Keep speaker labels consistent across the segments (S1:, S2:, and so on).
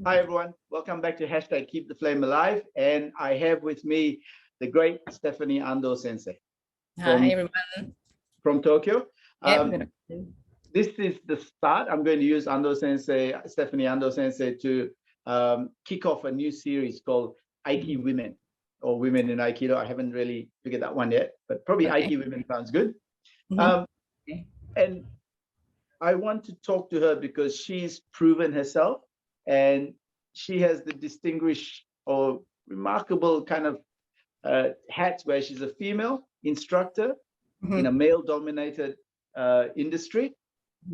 S1: Hi, everyone. Welcome back to hashtag Keep the Flame Alive. And I have with me the great Stephanie Ando Sensei
S2: Hi, everyone.
S1: From Tokyo.
S2: Yep.
S1: This is the start. I'm going to use Stephanie Ando Sensei to kick off a new series called Aiki Women or Women in Aikido. I haven't really figured that one yet, but probably Aiki Women sounds good. And I want to talk to her because she's proven herself and she has the distinguished or remarkable kind of hats where she's a female instructor in a male-dominated industry,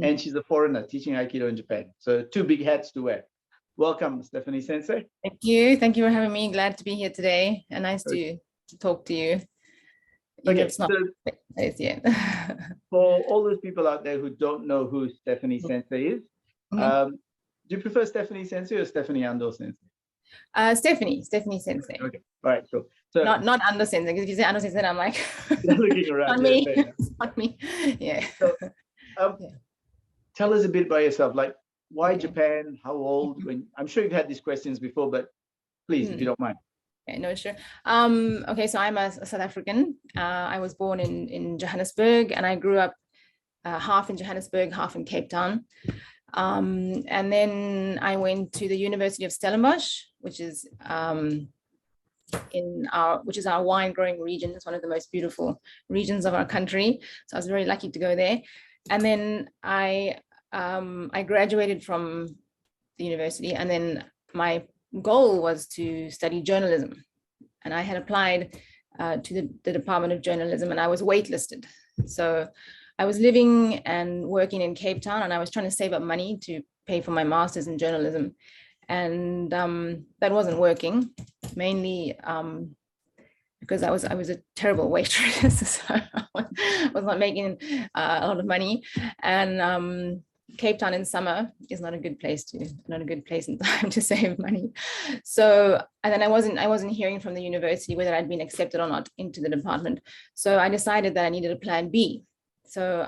S1: and she's a foreigner teaching Aikido in Japan. So two big hats to wear. Welcome, Stephanie Sensei.
S2: Thank you. Thank you for having me. Glad to be here today and nice to talk to you.
S1: Okay,
S2: it's not yet.
S1: For all those people out there who don't know who Stephanie Sensei is, do you prefer Stephanie Sensei or Stephanie Ando Sensei?
S2: Stephanie Sensei.
S1: Okay, all right, cool. So
S2: not Ando Sensei, because if you say Ando Sensei, I'm like,
S1: looking around.
S2: not me. Not me. Yeah.
S1: So, tell us a bit about yourself. Like, why Japan? How old? When I'm sure you've had these questions before, but please, if you don't mind.
S2: Okay, no, sure. Okay, so I'm a South African. I was born in Johannesburg, and I grew up half in Johannesburg, half in Cape Town. And then I went to the University of Stellenbosch, which is our wine growing region. It's one of the most beautiful regions of our country. So I was very lucky to go there. And then I graduated from the university, and then my goal was to study journalism. And I had applied to the Department of Journalism, and I was waitlisted. So I was living and working in Cape Town, and I was trying to save up money to pay for my master's in journalism. And that wasn't working, mainly because I was a terrible waitress. So I was not making a lot of money. And Cape Town in summer is not a good place in time to save money. So, and then I wasn't hearing from the university whether I'd been accepted or not into the department. So I decided that I needed a plan B. So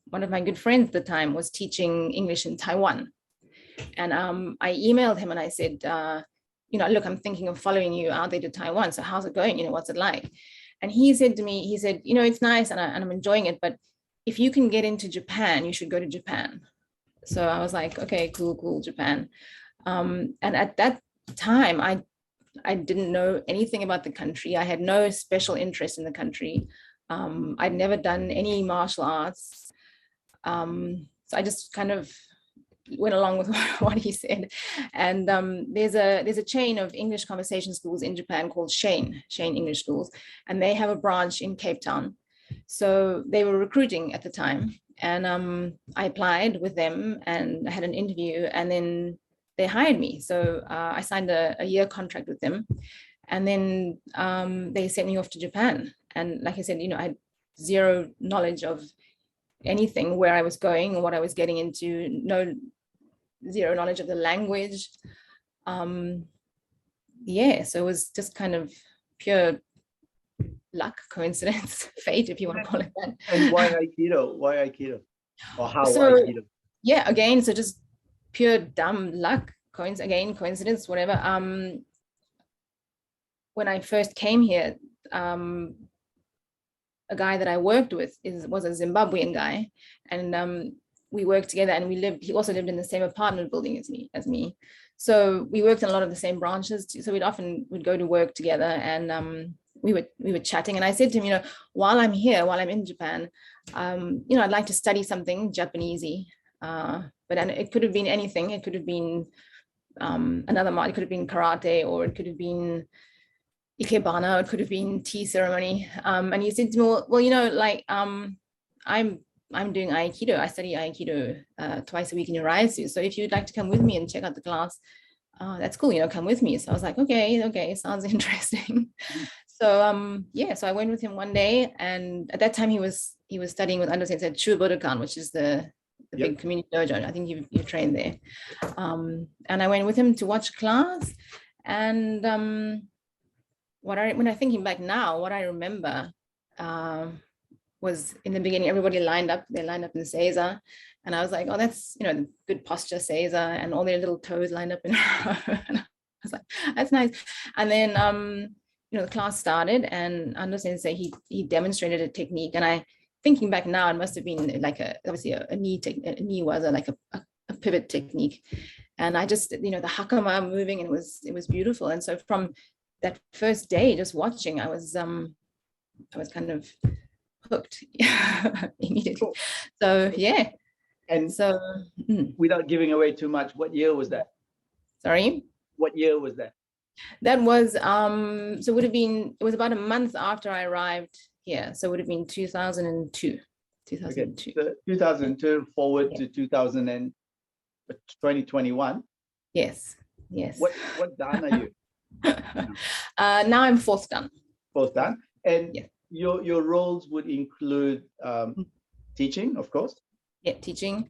S2: one of my good friends at the time was teaching English in Taiwan. And I emailed him and I said, look, I'm thinking of following you out there to Taiwan. So how's it going? What's it like? And he said to me, it's nice and I'm enjoying it, but if you can get into Japan, you should go to Japan. So I was like, okay, cool, Japan. And at that time, I didn't know anything about the country. I had no special interest in the country. I'd never done any martial arts. So I just kind of went along with what he said. And there's a chain of English conversation schools in Japan called Shane English Schools, and they have a branch in Cape Town. So they were recruiting at the time, and I applied with them and I had an interview, and then they hired me. So I signed a year contract with them, and then they sent me off to Japan. And like I said, I had zero knowledge of anything, where I was going or what I was getting into, zero knowledge of the language. So it was just kind of pure luck, coincidence, fate, if you want to call it that.
S1: And why Aikido? Why Aikido? Or how Aikido?
S2: Yeah, again, so just pure dumb luck, coincidence, whatever. When I first came here, a guy that I worked with was a Zimbabwean guy, and we worked together, and he also lived in the same apartment building as me. So we worked in a lot of the same branches too. So we'd go to work together, and we were chatting, and I said to him, while I'm in Japan, I'd like to study something Japanesey, but it could have been anything. It could have been another art. It could have been karate, or it could have been ikebana. It could have been tea ceremony. And he said to me, well, I'm doing Aikido. I study Aikido twice a week in Urayasu. So if you'd like to come with me and check out the class, that's cool, come with me. So I was like, okay, sounds interesting. So so I went with him one day, and at that time he was studying with Ando Sensei at Chubudokan, which is the big community dojo. I think you trained there. And I went with him to watch class, and when I thinking back now, what I remember was in the beginning, everybody lined up, they lined up in the Seiza. And I was like, oh, that's, you know, the good posture Seiza, and all their little toes lined up in a row. And I was like, that's nice. And then, you know, the class started, and Ando Sensei, he demonstrated a technique. And thinking back now, it must have been like obviously a knee was like a pivot technique. And I just, you know, the hakama moving, and it was beautiful. And so from that first day, just watching, I was kind of hooked immediately.
S1: Cool.
S2: So yeah.
S1: And
S2: so
S1: without giving away too much, what year was that?
S2: Sorry?
S1: What year was that?
S2: That was so it was about a month after I arrived here. So it would have been 2002. 2002.
S1: Okay. So 2002 forward to 2021.
S2: Yes.
S1: What dan are you?
S2: Now I'm fourth dan.
S1: Fourth dan. And
S2: yes.
S1: your roles would include teaching, of course.
S2: Yeah, teaching.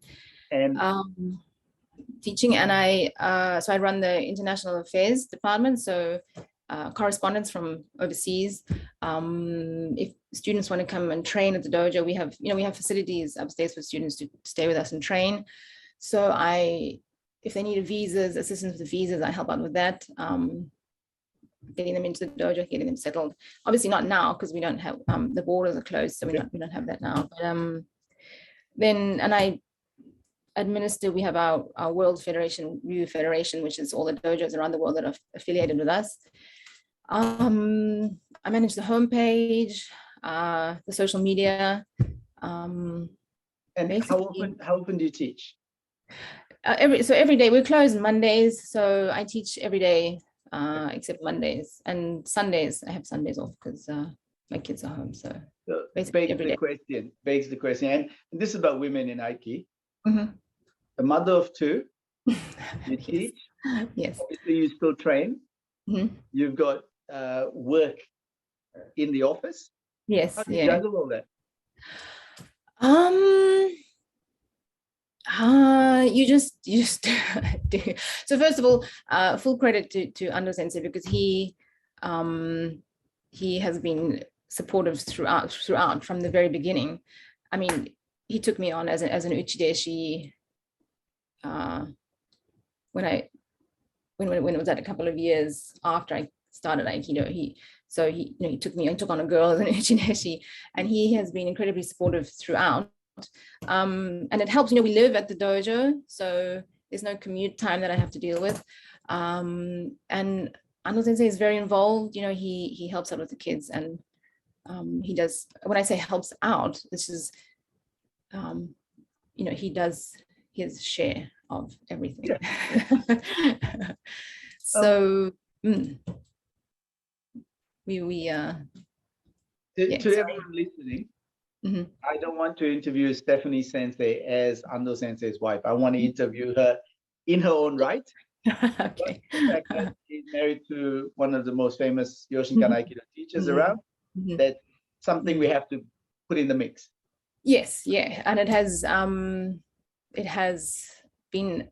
S1: And
S2: teaching, and I run the international affairs department, so correspondence from overseas. If students want to come and train at the dojo, we have facilities upstairs for students to stay with us and train. So if they need assistance with the visas, I help out with that. Getting them into the dojo, getting them settled. Obviously not now, because we don't have the borders are closed, so we don't have that now. But I administer, we have our World Federation, Ryu Federation, which is all the dojos around the world that are affiliated with us. I manage the homepage, the social media.
S1: And how often do you teach?
S2: Every day. We're closed on Mondays, so I teach every day except Mondays, and Sundays. I have Sundays off because my kids are home. So
S1: begs the question, and this is about women in Aiki.
S2: Mm-hmm.
S1: A mother of two, you teach.
S2: Yes.
S1: Obviously, you still train.
S2: Mm-hmm.
S1: You've got work in the office.
S2: Yes.
S1: How do you juggle all that?
S2: You just do. So first of all, full credit to Ando Sensei, because he has been supportive throughout from the very beginning. I mean, he took me on as an uchideshi when it was at a couple of years after I started Aikido. He took on a girl as an uchideshi, and he has been incredibly supportive throughout. And it helps, we live at the dojo, so there's no commute time that I have to deal with. And Ando Sensei is very involved. He helps out with the kids, and he does, when I say helps out, this is he does his share of everything. Yeah. So to
S1: everyone listening,
S2: mm-hmm.
S1: I don't want to interview Stephanie Sensei as Ando Sensei's wife. I want to interview her in her own right.
S2: Okay.
S1: The fact that she's married to one of the most famous Yoshinkan Aikido teachers around, that's something we have to put in the mix.
S2: Yes, yeah, and it has been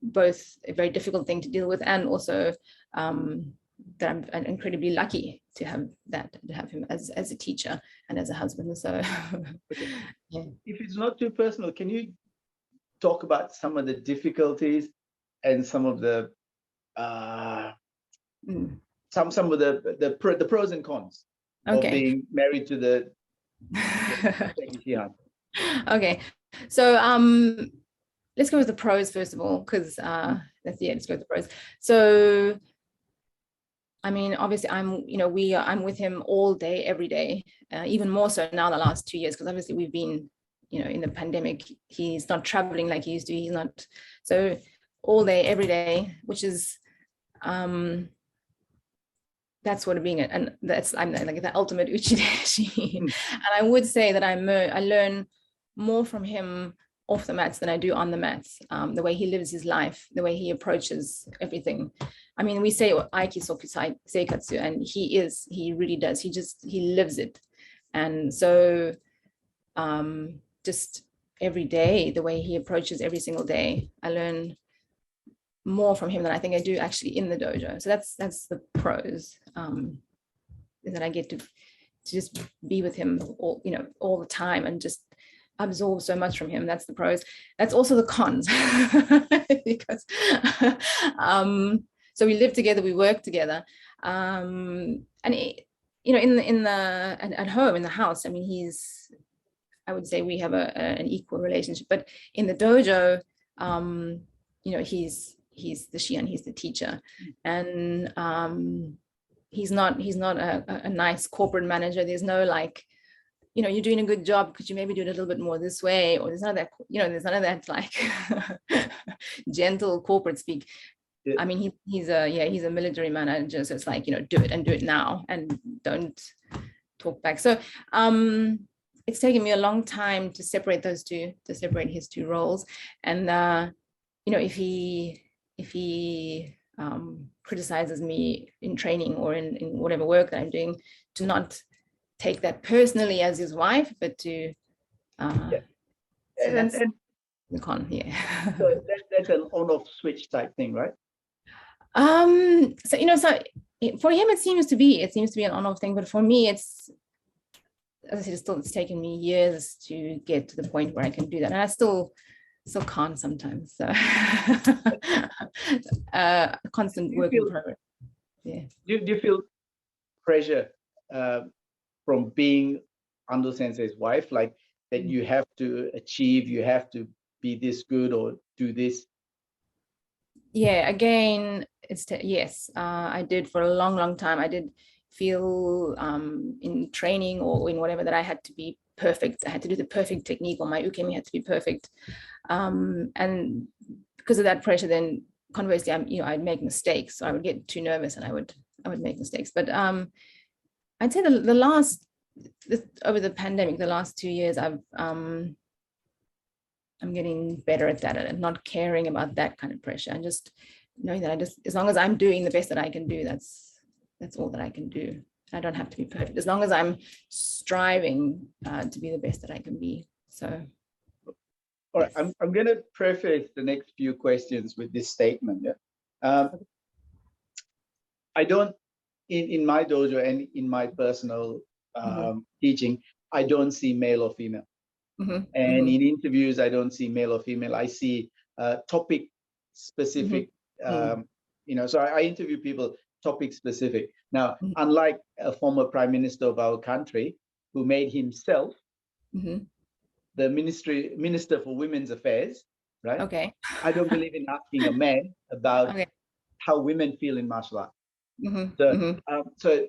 S2: both a very difficult thing to deal with, and also that I'm incredibly lucky to have him as a teacher and as a husband. So, yeah.
S1: If it's not too personal, can you talk about some of the difficulties and some of the some of the pros and cons of being married to the
S2: Okay, so let's go with the pros first of all, because let's go with the pros. So I mean, obviously I'm with him all day, every day, even more so now the last 2 years, because obviously we've been in the pandemic. He's not traveling like he used to. He's not, so all day, every day, which is that's what being I'm like the ultimate uchideshi. And I would say that I learn more from him off the mats than I do on the mats. The way he lives his life, the way he approaches everything. I mean, we say Aiki soku seikatsu, and he really does. He lives it. And so just every day, the way he approaches every single day, I learn more from him than I think I do actually in the dojo. So that's the pros, is that I get to to just be with him all the time and just absorb so much from him. That's the pros. That's also the cons. Because so we live together, we work together, and at home, in the house, I mean, I would say we have an equal relationship, but in the dojo, he's the Shihan, he's the teacher, and he's not a nice corporate manager. There's no like, you're doing a good job, could you maybe do it a little bit more this way? Or there's none of that, there's none of that like gentle corporate speak. Yeah. I mean, he's a military manager, so it's like, do it and do it now and don't talk back. So it's taken me a long time to separate those two, to separate his two roles. And if he criticizes me in training or in whatever work that I'm doing, to not take that personally as his wife, but to
S1: yeah.
S2: So
S1: and
S2: the con, yeah.
S1: So that's an on-off switch type thing, right?
S2: So for him it seems to be an on-off thing, but for me it's, as I said, it's taken me years to get to the point where I can do that, and I still can't sometimes. So constant work in progress. Yeah. Do
S1: you feel pressure from being Ando Sensei's wife, like that you have to achieve, you have to be this good or do this?
S2: Yeah, again, yes, I did for a long time. I did feel in training or in whatever that I had to be perfect. I had to do the perfect technique, or my ukemi had to be perfect. And because of that pressure, then conversely, I'd make mistakes. So I would get too nervous and I would make mistakes. But I'd say over the pandemic, the last 2 years, I'm getting better at that and not caring about that kind of pressure, and just knowing that as long as I'm doing the best that I can do, that's all that I can do. I don't have to be perfect, as long as I'm striving to be the best that I can be. So,
S1: all right, I'm going to preface the next few questions with this statement. Yeah? I don't, in my dojo and in my personal teaching, I don't see male or female. And in interviews, I don't see male or female. I see topic specific. So I interview people topic specific. Now, unlike a former prime minister of our country who made himself the minister for women's affairs, right?
S2: Okay.
S1: I don't believe in asking a man about how women feel in martial art. So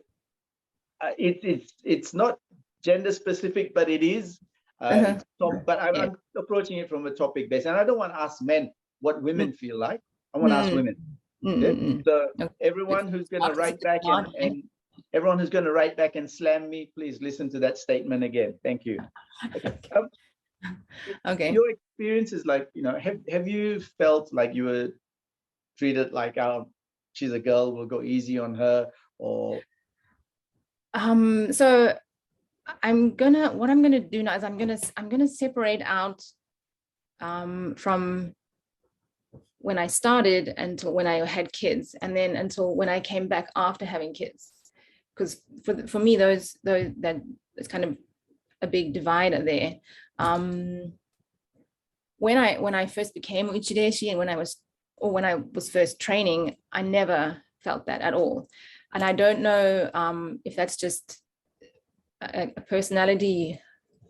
S1: it's not gender specific, but it is. But I'm approaching it from a topic base, and I don't want to ask men what women feel like. I want to ask women. So everyone who's going to write back and everyone who's going to write back and slam me, please listen to that statement again. Thank you.
S2: Okay.
S1: Your experience is like, have you felt like you were treated like, she's a girl, we'll go easy on her, or?
S2: So what I'm gonna do now is I'm gonna separate out from when I started until when I had kids, and then until when I came back after having kids, because for me that is kind of a big divider there. When I first became uchideshi, and when I was first training, I never felt that at all, and I don't know if that's just a personality.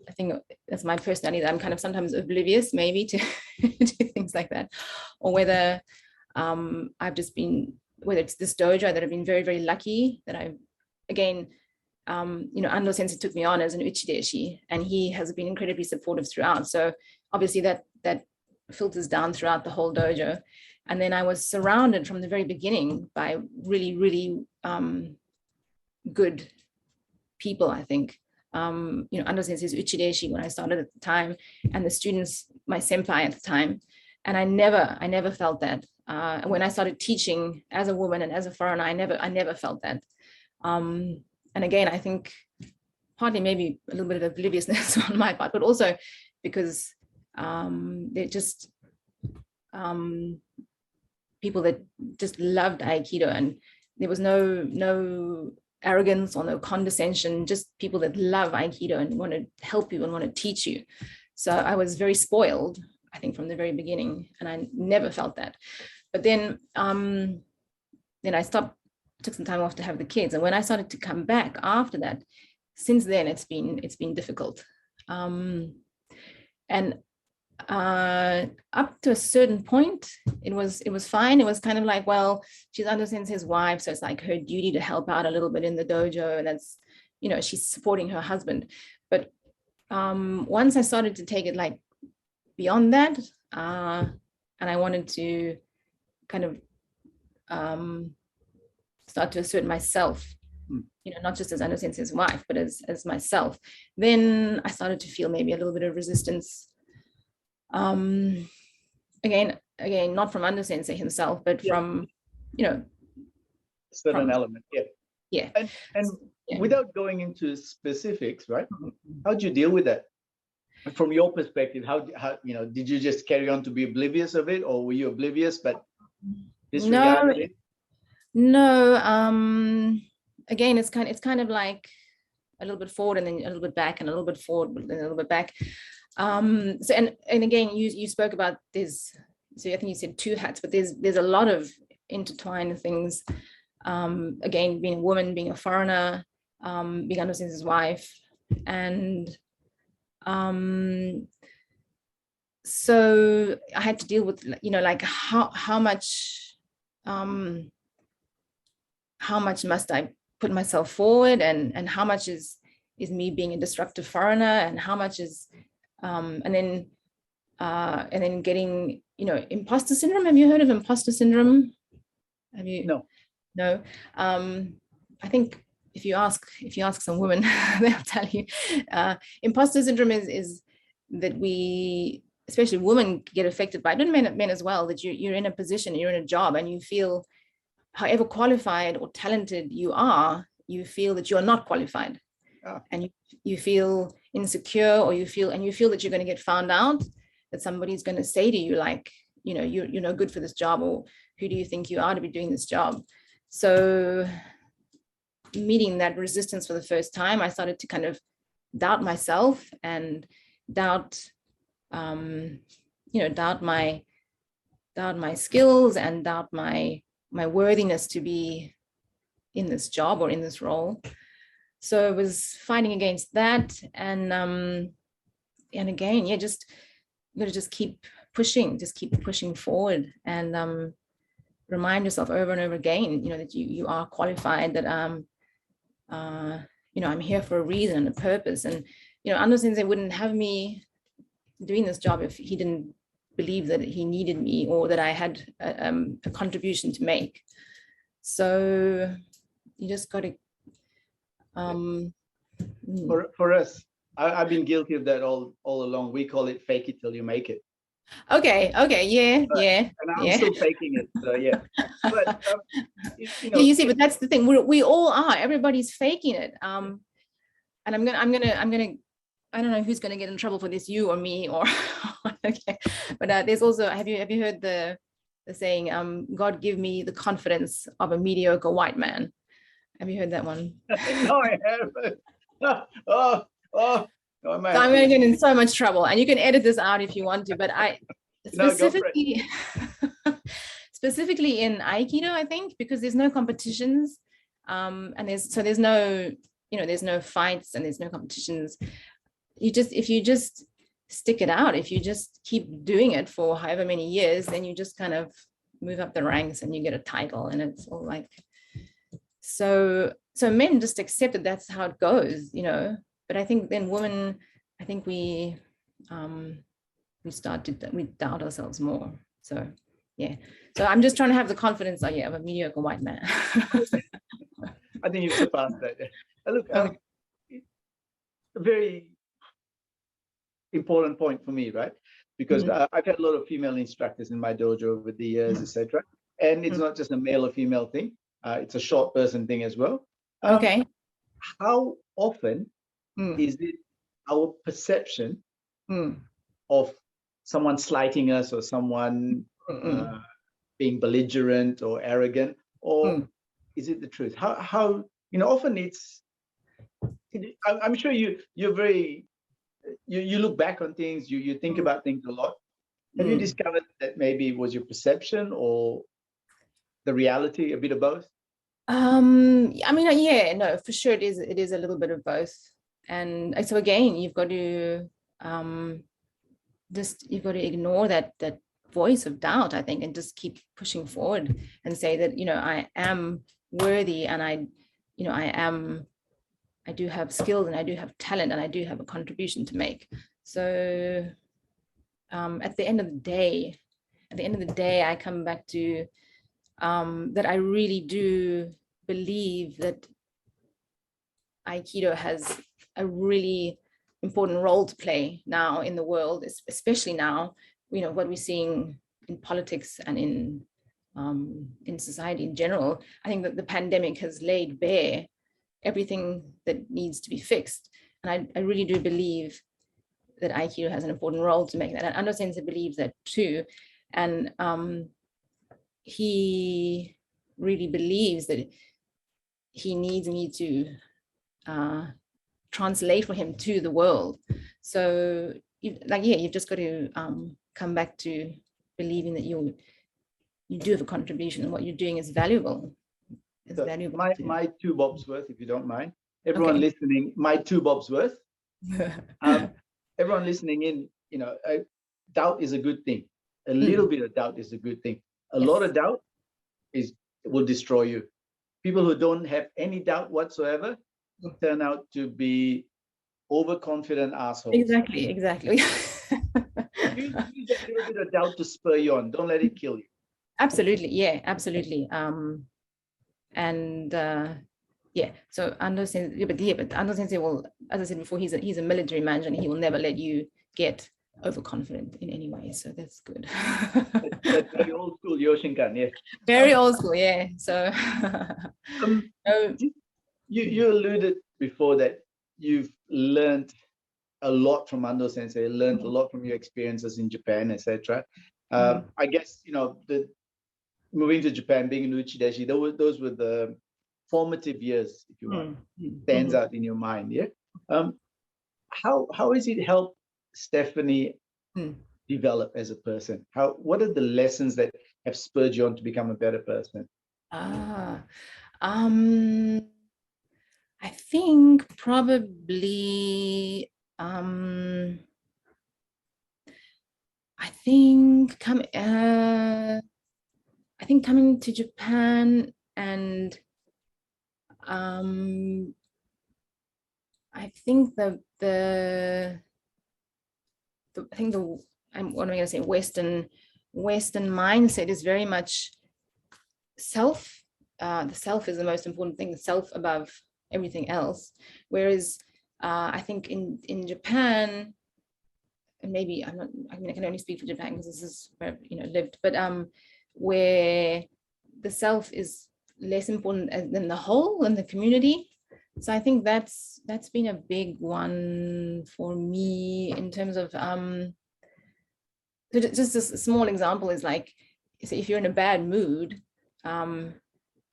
S2: I think that's my personality, that I'm kind of sometimes oblivious maybe to things like that, or whether whether it's this dojo that I've been very, very lucky that Ando Sensei took me on as an uchideshi, and he has been incredibly supportive throughout. So obviously that filters down throughout the whole dojo. And then I was surrounded from the very beginning by really, really good people, I think. Ando Sensei's uchideshi when I started at the time, and the students, my senpai at the time. And I never felt that. When I started teaching as a woman and as a foreigner, I never felt that. And again, I think partly maybe a little bit of obliviousness on my part, but also because they're just people that just loved Aikido, and there was no arrogance or no condescension, just people that love Aikido and want to help you and want to teach you. So I was very spoiled, I think, from the very beginning, and I never felt that. But then I stopped, took some time off to have the kids, and when I started to come back after that, since then it's been difficult. And up to a certain point, it was fine. It was kind of like, well, she's Ando Sensei's wife, so it's like her duty to help out a little bit in the dojo, and that's, you know, she's supporting her husband. But once I started to take it like beyond that, and I wanted to kind of start to assert myself, you know, not just as Ando Sensei's wife, but as myself, then I started to feel maybe a little bit of resistance. Again, not from Ando Sensei himself, but from, you know,
S1: certain element.
S2: Yeah.
S1: And without going into specifics, right? How'd you deal with that? From your perspective, how you know, did you just carry on to be oblivious of it, or were you oblivious but disregarded it?
S2: No. Again, it's kind of like a little bit forward and then a little bit back, and a little bit forward and a little bit back. So and again, you spoke about this. So I think you said two hats, but there's a lot of intertwined things. Again, being a woman, being a foreigner, being Ando Sensei's wife, and so I had to deal with, you know, like how much must I put myself forward, and how much is me being a destructive foreigner, and how much is and then getting, you know, imposter syndrome. Have you heard of imposter syndrome? Have you? No. I think if you ask some women, they'll tell you. Imposter syndrome is that we, especially women, get affected by it, and men as well, that you're in a position, you're in a job, and you feel, however qualified or talented you are, you feel that you are not qualified. And you feel insecure, or you feel that you're going to get found out, that somebody's going to say to you, like, you know, you're no good for this job, or who do you think you are to be doing this job? So meeting that resistance for the first time, I started to kind of doubt myself and doubt my skills, and doubt my worthiness to be in this job or in this role. So I was fighting against that, and again, you got to just keep pushing forward, and remind yourself over and over again, you know, that you are qualified, that you know, I'm here for a reason and a purpose. And, you know, Ando Sensei wouldn't have me doing this job if he didn't believe that he needed me, or that I had a contribution to make. So you just got to
S1: for us, I've been guilty of that all along. We call it fake it till you make it.
S2: Okay, yeah.
S1: And I'm still faking it, so yeah. But you know,
S2: you see, but that's the thing. We all are. Everybody's faking it. And I'm gonna. I don't know who's gonna get in trouble for this, you or me, or okay. But there's also, have you heard the saying, God give me the confidence of a mediocre white man? Have you heard that one?
S1: No, I haven't. Oh. So
S2: I'm going to get in so much trouble, and you can edit this out if you want to, but I specifically specifically in Aikido, I think, because there's no competitions, and there's no, you know, there's no fights and there's no competitions. If you just stick it out, if you just keep doing it for however many years, then you just kind of move up the ranks and you get a title, and it's all like, so men just accept that that's how it goes, you know. But I think then women, I think we doubt ourselves more. So yeah. So I'm just trying to have the confidence, of a mediocre white man.
S1: I think you've surpassed that. Look, a very important point for me, right? Because I've had a lot of female instructors in my dojo over the years, etc. And it's not just a male or female thing. It's a short person thing as well.
S2: Okay.
S1: How often is it our perception of someone slighting us, or someone being belligerent or arrogant, or is it the truth? How often I'm sure you're very, you look back on things, you think about things a lot. Have you discovered that maybe it was your perception or the reality, a bit of both?
S2: I mean, yeah, no, for sure it is a little bit of both. And so again, you've got to you've got to ignore that voice of doubt, I think, and just keep pushing forward and say that, I am worthy, and I do have skills, and I do have talent, and I do have a contribution to make. So at the end of the day, I come back to that I really do believe that Aikido has a really important role to play now in the world, especially now, what we're seeing in politics and in society in general. I think that the pandemic has laid bare everything that needs to be fixed. And I really do believe that Aikido has an important role to make that. And Ando Sensei believes that too. And he really believes that he needs me to translate for him to the world. So you've just got to come back to believing that you do have a contribution, and what you're doing is valuable. It's
S1: so
S2: valuable.
S1: My 2 bobs worth, if you don't mind. Everyone listening, my 2 bobs worth. Everyone listening in, doubt is a good thing. A little bit of doubt is a good thing. A lot of doubt will destroy you. People who don't have any doubt whatsoever turn out to be overconfident assholes.
S2: Exactly.
S1: Use that little bit of doubt to spur you on. Don't let it kill you.
S2: Absolutely. Yeah, absolutely. Yeah, so Ando Sensei, but Ando Sensei will, as I said before, he's a military man, and he will never let you get overconfident in any way. So that's good.
S1: That's very old school Yoshinkan, yes.
S2: Very old school, yeah. So
S1: you alluded before that you've learned a lot from Ando Sensei, learned a lot from your experiences in Japan, etc. I guess the moving to Japan, being in Uchideshi, those were the formative years, if you want. Stands out in your mind, yeah. How has it helped Stephanie develop as a person? What are the lessons that have spurred you on to become a better person?
S2: I think probably I think coming to Japan, and I think what am I going to say, Western mindset is very much self. The self is the most important thing, the self above everything else. Whereas I think in Japan, and maybe I can only speak for Japan because this is where I've lived, but where the self is less important than the whole and the community. So I think that's been a big one for me in terms of so just a small example is like, so if you're in a bad mood, and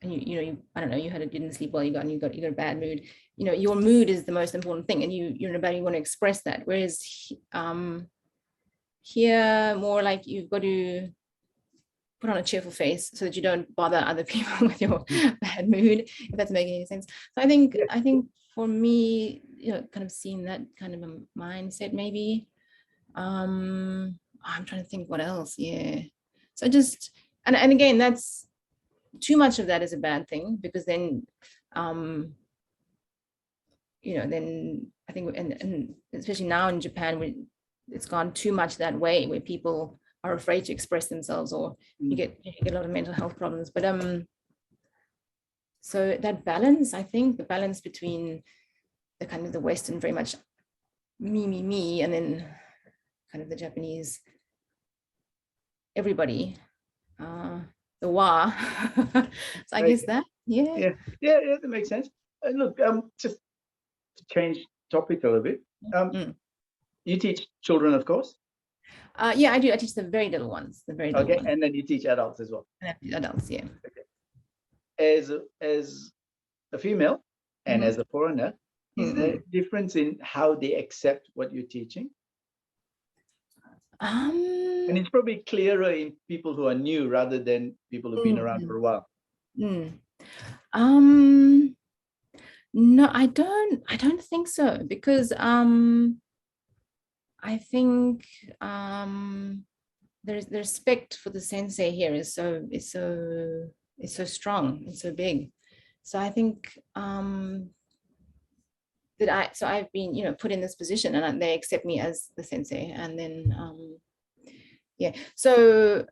S2: you I don't know, you didn't sleep well, you got a bad mood, your mood is the most important thing, and you're in a bad, you want to express that. Whereas here, more like you've got to put on a cheerful face so that you don't bother other people with your bad mood, if that's making any sense. So I think for me, kind of seeing that kind of a mindset, maybe. I'm trying to think what else. Yeah. So just and again, that's too much of that is a bad thing, because then then I think, and especially now in Japan, it's gone too much that way, where people are afraid to express themselves, or you get a lot of mental health problems. But so that balance, I think the balance between the kind of the Western very much me, and then kind of the Japanese everybody, the wa. So I guess that, yeah,
S1: that makes sense. Look, just to change topic a little bit. You teach children, of course.
S2: Yeah, I do. I teach the very little ones,
S1: ones. And then you teach adults as well.
S2: And adults, yeah.
S1: Okay. As a female, and as a foreigner, is there
S2: Mm-mm.
S1: a difference in how they accept what you're teaching? And it's probably clearer in people who are new rather than people who've been around for a while.
S2: mm. Um, no, I don't think so, because I think the respect for the sensei here is so strong, it's so big. So I think I've been, put in this position, and they accept me as the sensei, and then yeah. So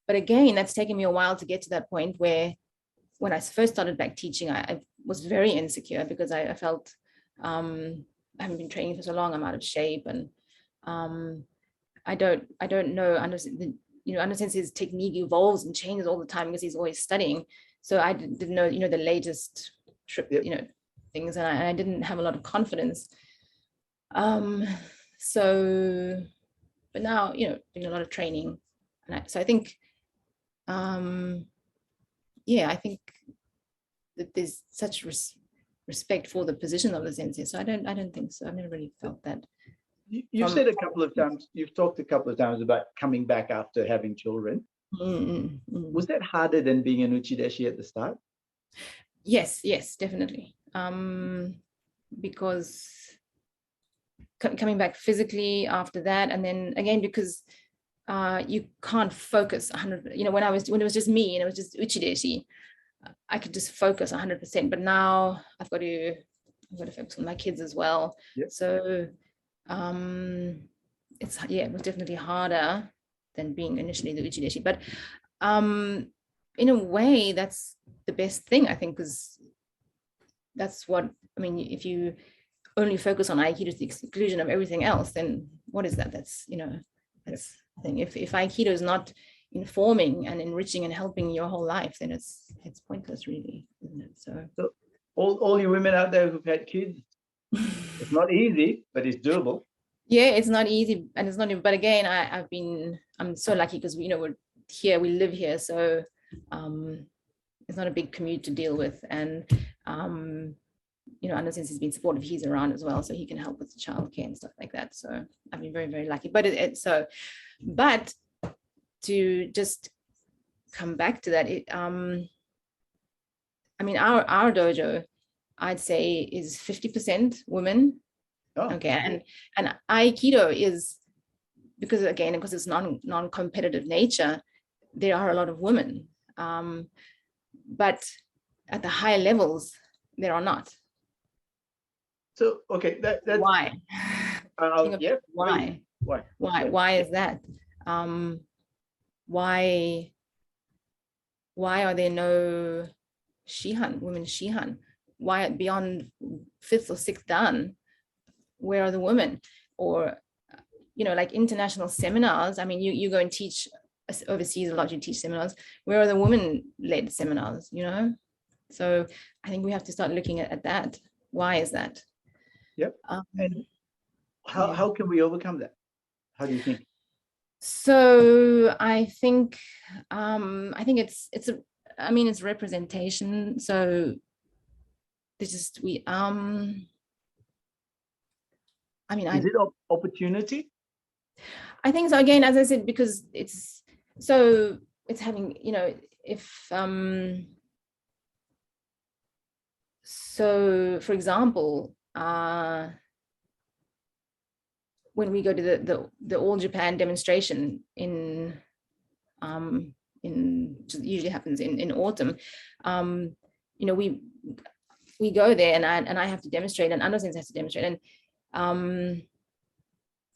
S2: but again, that's taken me a while to get to that point where when I first started back teaching, I was very insecure because I felt I haven't been training for so long, I'm out of shape, and I don't know, Ando Sensei's technique evolves and changes all the time because he's always studying. So I didn't know, the latest trip,
S1: Yep.
S2: things, and I didn't have a lot of confidence. So, but now, doing a lot of training, and so I think, yeah, I think that there's such respect for the position of the sensei. So I don't think so. I've never really felt that.
S1: You've said a couple of times, you've talked a couple of times about coming back after having children. Was that harder than being an uchideshi at the start?
S2: Yes, definitely. Because coming back physically after that, and then again, because you can't focus 100, when it was just me and it was just uchideshi, I could just focus 100%, but now I've got to focus on my kids as well.
S1: Yep.
S2: So it was definitely harder than being initially the uchideshi, but in a way that's the best thing, I think, because that's what I mean. If you only focus on Aikido to the exclusion of everything else, then what is that? That's I think if Aikido is not informing and enriching and helping your whole life, then it's pointless, really, isn't it? So
S1: all you women out there who've had kids, it's not easy, but it's doable.
S2: Yeah, it's not easy, and it's not. But again, I'm so lucky because we're here, we live here, so it's not a big commute to deal with, and Ando Sensei's been supportive. He's around as well, so he can help with the childcare and stuff like that. So I've been very, very lucky. But to just come back to that, I mean, our dojo, I'd say, is 50% women.
S1: Oh.
S2: Okay, and Aikido is, because it's non-competitive nature, there are a lot of women, but at the higher levels there are not.
S1: So okay, that's
S2: why?
S1: Yeah.
S2: Why is that? Why are there no women Shihan? Why beyond 5th or 6th dan? Where are the women? Or like international seminars. I mean, you go and teach overseas a lot. You teach seminars. Where are the women-led seminars? So I think we have to start looking at that. Why is that?
S1: Yep. And how can we overcome that? How do you think?
S2: So I think it's representation. So this is is
S1: it opportunity?
S2: I think so. Again, as I said, because it's having, if so for example, when we go to the All Japan demonstration in usually happens in autumn, we go there, and I have to demonstrate, and Ando Sensei has to demonstrate, and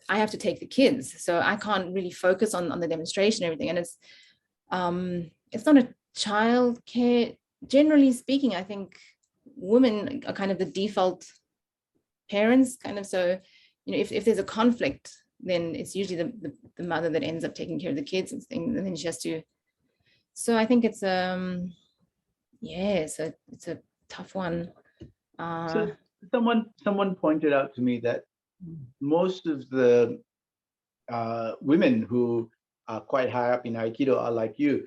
S2: I have to take the kids, so I can't really focus on the demonstration and everything. And it's not a child care. Generally speaking, I think women are kind of the default parents, kind of. So, if there's a conflict, then it's usually the mother that ends up taking care of the kids and things, and then she has to. So I think it's so it's a tough one.
S1: So someone pointed out to me that most of the women who are quite high up in Aikido are like you,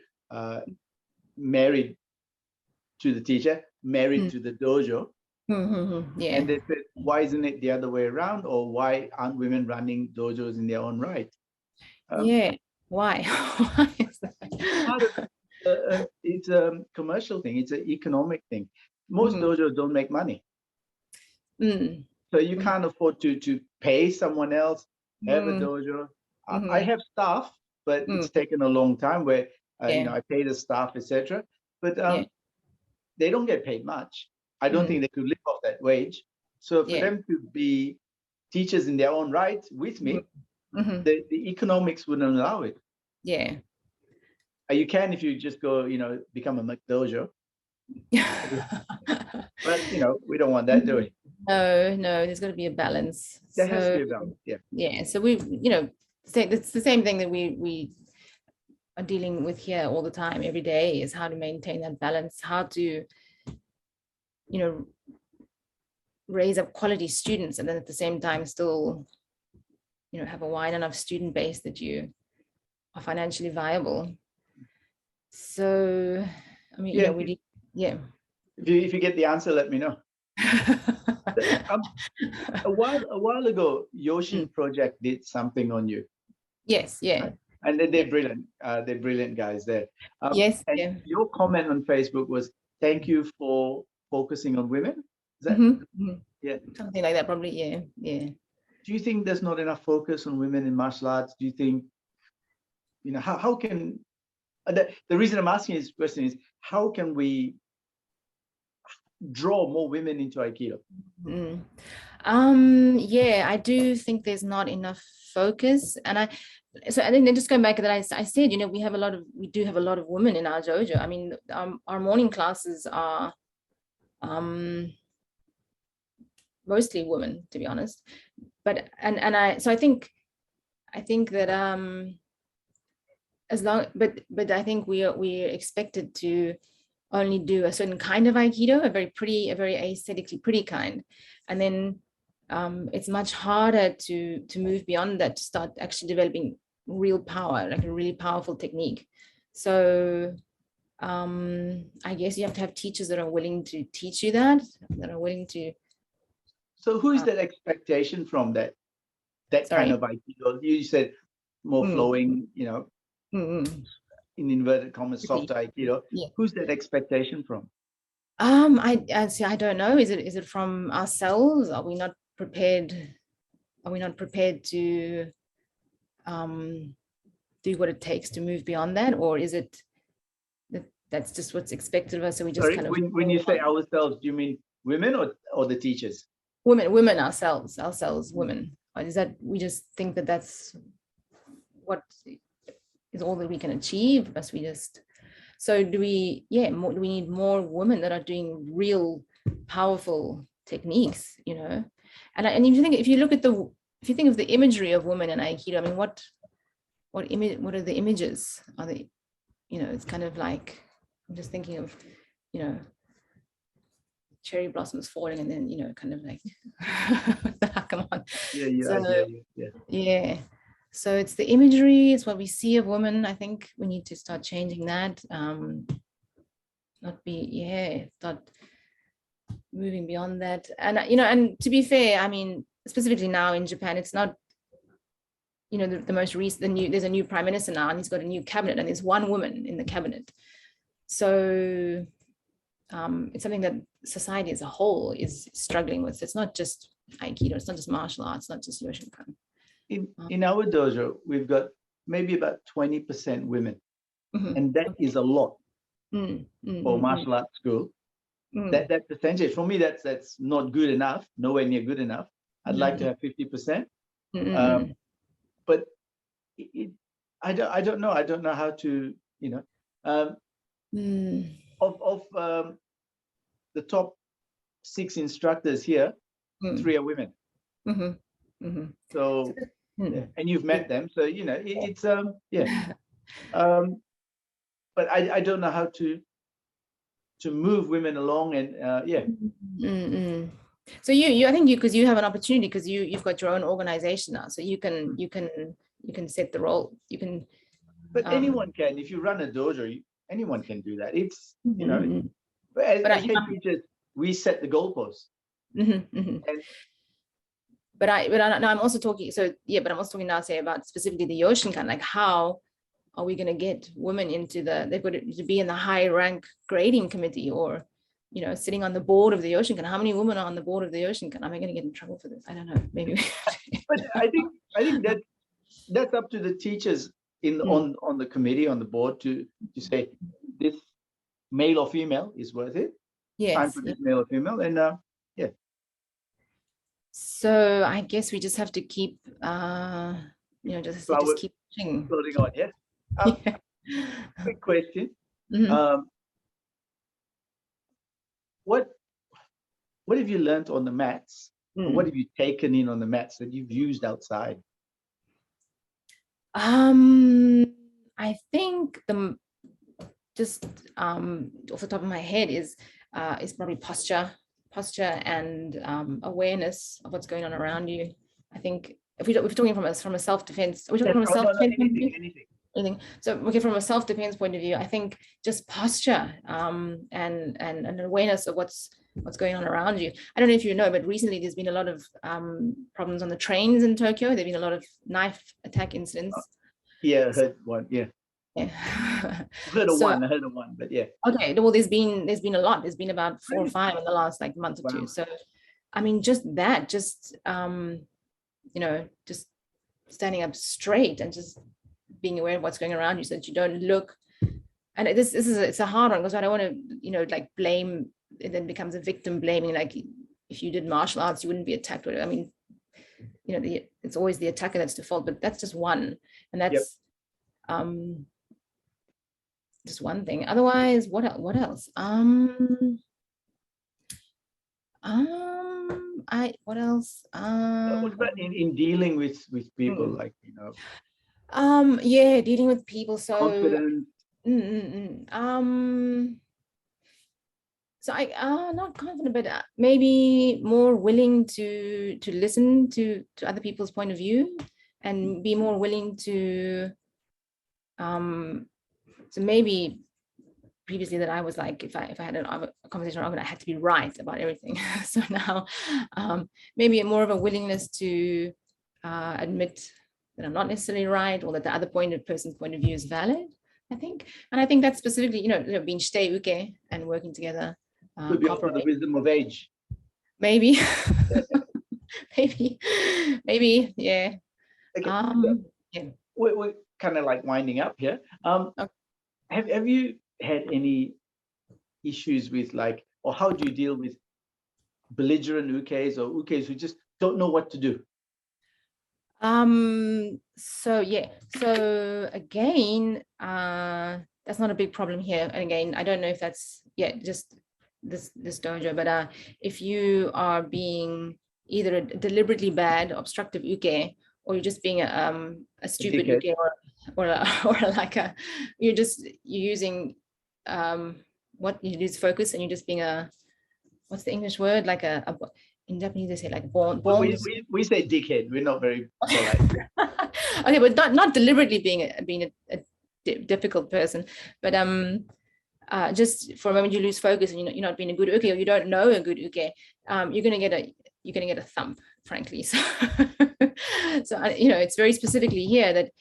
S1: married to the teacher, married to the dojo.
S2: Yeah.
S1: And they said, why isn't it the other way around? Or why aren't women running dojos in their own right?
S2: Yeah. Why? Why is that?
S1: Part of it's a commercial thing. It's an economic thing. Most dojos don't make money. So you can't afford to pay someone else, have a dojo. I have staff, but it's taken a long time where, I pay the staff, etc. But they don't get paid much. I don't think they could live off that wage. So for them to be teachers in their own right with me, the economics wouldn't allow it.
S2: Yeah.
S1: You can if you just go, become a McDojo. But we don't want that, do we?
S2: No, there's got to be a balance.
S1: There has to be a balance.
S2: Yeah. So it's the same thing that we are dealing with here all the time, every day, is how to maintain that balance, how to, raise up quality students, and then at the same time still, have a wide enough student base that you are financially viable. So, I mean,
S1: If you get the answer, let me know. A while ago, Yoshin Project did something on you.
S2: Yes, yeah.
S1: Right? And they're brilliant. They're brilliant guys there.
S2: Yes.
S1: And your comment on Facebook was, "Thank you for focusing on women." Is that yeah,
S2: something like that? Probably, yeah.
S1: Do you think there's not enough focus on women in martial arts? Do you think, how can the reason I'm asking this question is, how can we draw more women into Aikido?
S2: Yeah, I do think there's not enough focus, and then just going back to that, I said, we do have a lot of women in our dojo. I mean, our morning classes are mostly women, to be honest. But I think that but I think we're expected to only do a certain kind of Aikido, a very aesthetically pretty kind, and then it's much harder to move beyond that, to start actually developing real power, like a really powerful technique. So I guess you have to have teachers that are willing to teach you that are willing to.
S1: So who is that expectation from, that kind of Aikido? You said more flowing, in inverted commas, soft Aikido. Yeah. Who's that expectation from?
S2: I don't know. Is it from ourselves? Are we not prepared to do what it takes to move beyond that, or is it that's just what's expected of us? So we just
S1: when you say ourselves, do you mean women or the teachers?
S2: Women ourselves, women. Or is that we just think that that's what is all that we can achieve? But so do we need more women that are doing real powerful techniques, and if you think of the imagery of women in Aikido, I mean, what are the images? Are they, it's kind of like, I'm just thinking of, cherry blossoms falling, and then kind of like come on. Yeah. So it's the imagery, it's what we see of women. I think we need to start changing that. Start moving beyond that. And and to be fair, I mean, specifically now in Japan, it's not, the most recent, there's a new prime minister now, and he's got a new cabinet, and there's one woman in the cabinet. So it's something that society as a whole is struggling with. It's not just Aikido, it's not just martial arts, it's not just Yoshinkan.
S1: In our dojo, we've got maybe about 20% women, and that is a lot for martial arts school. That percentage, for me, that's not good enough, nowhere near good enough. I'd like to have 50%. But I don't know. I don't know how to, of the top 6 instructors here, 3 are women. So, and you've met them, so it's but I don't know how to move women along, and
S2: So I think because you have an opportunity, because you've got your own organization now, so you can set the role. You can.
S1: But anyone can. If you run a dojo, anyone can do that. It's But as,
S2: But
S1: as head teachers, we set the goalposts.
S2: mhm, mhm.
S1: And
S2: But I'm also talking, so yeah, but I'm also talking now, say, about specifically the Yoshinkan, like how are we going to get women into they've got to be in the high rank grading committee, or, you know, sitting on the board of the Yoshinkan. How many women are on the board of the Yoshinkan? Am I going to get in trouble for this? I don't know, maybe.
S1: but I think that's up to the teachers on the committee, on the board, to say this male or female is worth it.
S2: Yes.
S1: Time for this male or female, and yeah.
S2: So I guess we just have to keep, you know, just keep pushing.
S1: Floating on, yeah.
S2: Yeah.
S1: Quick question.
S2: Mhm.
S1: What have you learned on the mats? Or what have you taken in on the mats that you've used outside?
S2: I think just off the top of my head is probably posture and awareness of what's going on around you. I think if we're talking from a self-defense, we're talking from a self-defense point of view. Anything. So okay, from a self-defense point of view, I think just posture and an awareness of what's going on around you. I don't know if you know, but recently there's been a lot of problems on the trains in Tokyo. There've been a lot of knife attack incidents.
S1: Yeah, I heard one. Yeah.
S2: Yeah.
S1: I heard of one, but yeah.
S2: Okay, well, there's been a lot. There's been about 4 or 5 in the last like month or two. So, I mean, just you know, just standing up straight and just being aware of what's going around you, so that you don't look. And it's a hard one, because I don't want to, you know, like blame. It then becomes a victim blaming. Like if you did martial arts, you wouldn't be attacked. I mean, you know, it's always the attacker that's the fault. But that's just one, and that's just one thing. Otherwise, what else? What else
S1: What about in dealing with people, like, you know,
S2: yeah, dealing with people. So
S1: confident.
S2: So I not confident, but maybe more willing to listen to other people's point of view, and be more willing to so maybe previously that I was like, if I had a conversation, I had to be right about everything. So now maybe more of a willingness to admit that I'm not necessarily right, or that the other person's point of view is valid, I think. And I think that's specifically, you know, being shite uke and working together.
S1: Could be also the wisdom of age.
S2: Maybe. maybe, yeah.
S1: Okay.
S2: Yeah.
S1: We're kind of like winding up here.
S2: Okay.
S1: Have you had any issues with, like, or how do you deal with belligerent ukes, or ukes who just don't know what to do?
S2: So yeah, so again, that's not a big problem here. And again, I don't know if that's just this dojo, but if you are being either a deliberately bad obstructive uke, or you're just being a stupid uke, or like you're using what you lose focus, and you're just being what's the English word, like in Japanese they say like born.
S1: We say dickhead. We're not very polite.
S2: Okay, but not deliberately being a difficult person, but just for a moment you lose focus, and you're not being a good uke, or you don't know a good uke, you're gonna get a thump, frankly. So you know, it's very specifically here that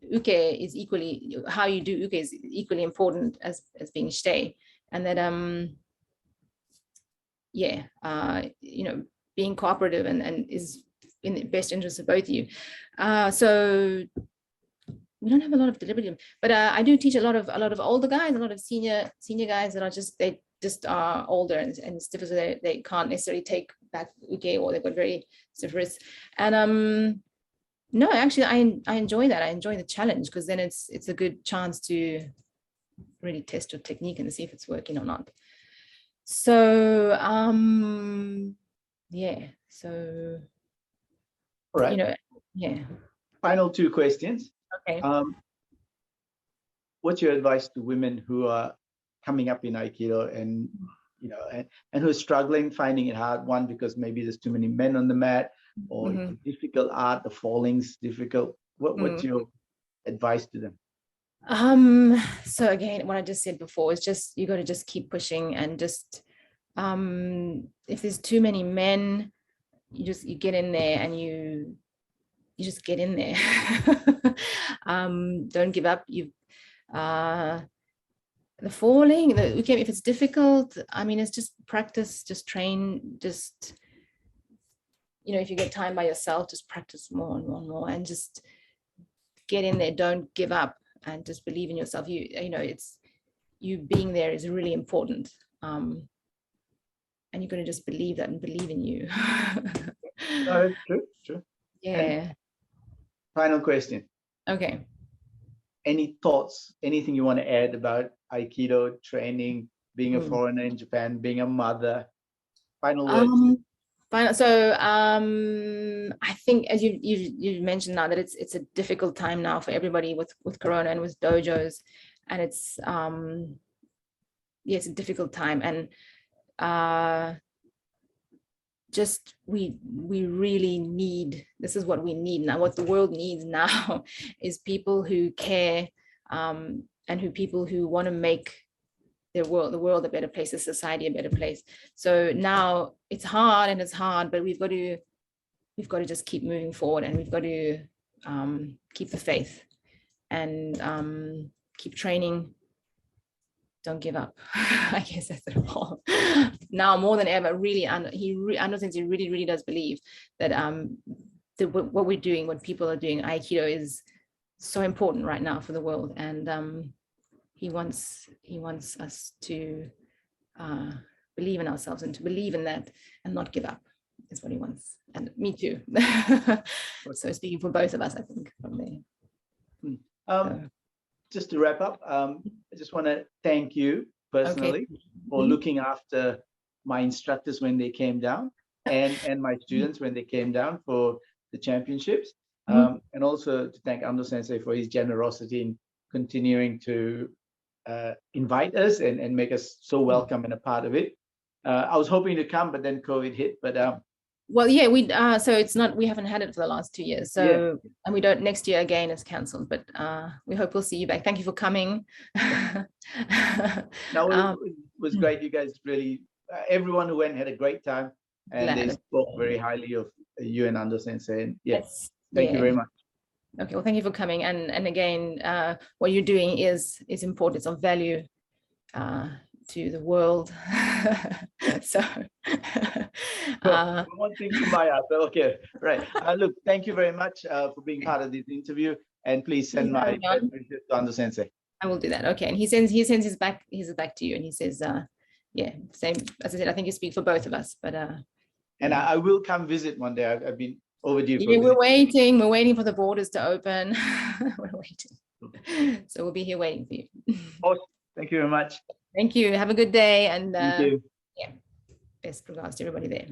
S2: uke is equally, how you do uke is equally important as being shite, and that you know, being cooperative and is in the best interest of both of you. So we don't have a lot of deliberate, but I do teach a lot of older guys, a lot of senior guys that are just are older and stiffer, so they can't necessarily take back uke, or they've got very stiff wrists. And no, actually I enjoy that. I enjoy the challenge, because then it's a good chance to really test your technique and see if it's working or not. So yeah, so
S1: all right,
S2: you know, yeah.
S1: Final 2 questions.
S2: Okay.
S1: What's your advice to women who are coming up in Aikido, and you know, and who are struggling, finding it hard? One, because maybe there's too many men on the mat, or it's a difficult art, the falling's difficult. What's your advice to them?
S2: So again, what I just said before is just, you got to just keep pushing, and just, if there's too many men, you get in there, and you just get in there. Don't give up. The falling, okay, if it's difficult, I mean, it's just practice, just train, just, if you get time by yourself, just practice more and more and more, and just get in there. Don't give up, and just believe in yourself. It's, you being there is really important. And you're going to just believe that and believe in you.
S1: No, that's true. True. And
S2: Yeah.
S1: final question.
S2: Okay.
S1: Any thoughts, anything you want to add about Aikido training, being a foreigner in Japan, being a mother? Final words.
S2: So I think, as you've mentioned now, that it's a difficult time now for everybody with Corona and with dojos, and it's it's a difficult time, and just we really need, this is what we need now, what the world needs now is people who care, and people who want to make the world a better place, the society a better place. So now it's hard, but we've got to just keep moving forward, and we've got to keep the faith, and keep training. Don't give up. I guess that's it all. Now more than ever, really, Ando Sensei really does believe that what we're doing, what people are doing, Aikido is so important right now for the world, and he wants us to believe in ourselves, and to believe in that, and not give up, is what he wants. And me too. So speaking for both of us, I think, from there.
S1: Just to wrap up, I just want to thank you personally for looking after my instructors when they came down, and my students when they came down for the championships, and also to thank Ando Sensei for his generosity in continuing to invite us and make us so welcome and a part of it. I was hoping to come, but then COVID hit. But
S2: well, yeah, so it's not, we haven't had it for the last 2 years. So yeah. And we don't, next year again is cancelled, but we hope we'll see you back. Thank you for coming.
S1: No, it was great. You guys really, everyone who went had a great time, and they spoke very highly of you and Ando Sensei. And yes, thank you very much.
S2: Okay, well, thank you for coming. And again, what you're doing is important. It's of value to the world. So
S1: one thing from my heart. Okay, right. Look, thank you very much for being part of this interview, and please send my best wishes to Ando Sensei.
S2: I will do that. Okay, and he sends his back to you, and he says, yeah, same as I said. I think you speak for both of us, but
S1: and I will come visit one day. I've been overdue.
S2: Yeah, we're waiting for the borders to open. We're waiting, so we'll be here waiting for you.
S1: Awesome. Thank you very much.
S2: Thank you. Have a good day, and
S1: Thank you.
S2: yeah, best regards to everybody there.